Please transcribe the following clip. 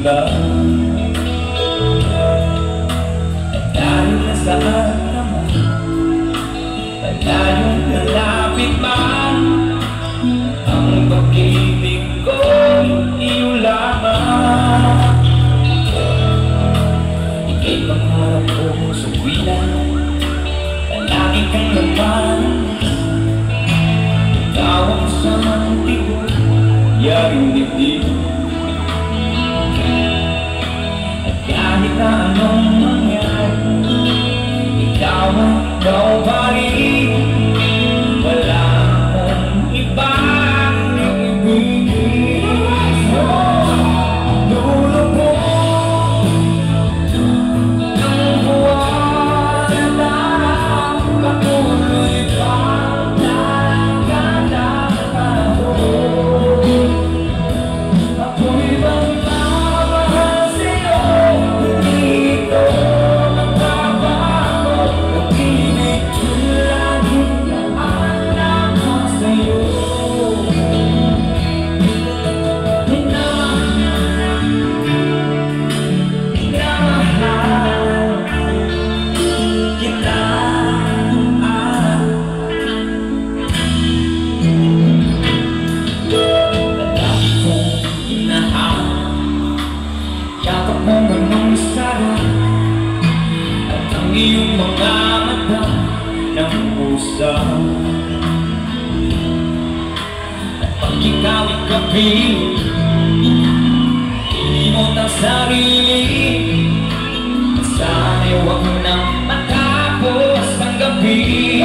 lang. At dahil nasaan naman, malayong nalapit man, ang pag-ibig ko'y iyo lamang. Ika'y pangarap ko sa buwilan, palagi kang laman. Ikaw ang samantig ko, yaring dibdib. At kahit na anong mangyari, ikaw ang ikaw pa rin. Wala akong ibang ibigay. Dulo po ng buwan at araw, patuloy pang nagkakataon. Ako'y magmamahal sa'yo, dito magbabago. Pag-ibig ko'y laging naalala sa'yo. Minamahal kita. Palagi kong inahal, yakap mo ganong sarap, at ang iyong mga mata ng usap. At pag ikaw ikapilit, ilimot ang sarili. Sana'y huwag mo nang matapos ang gabi.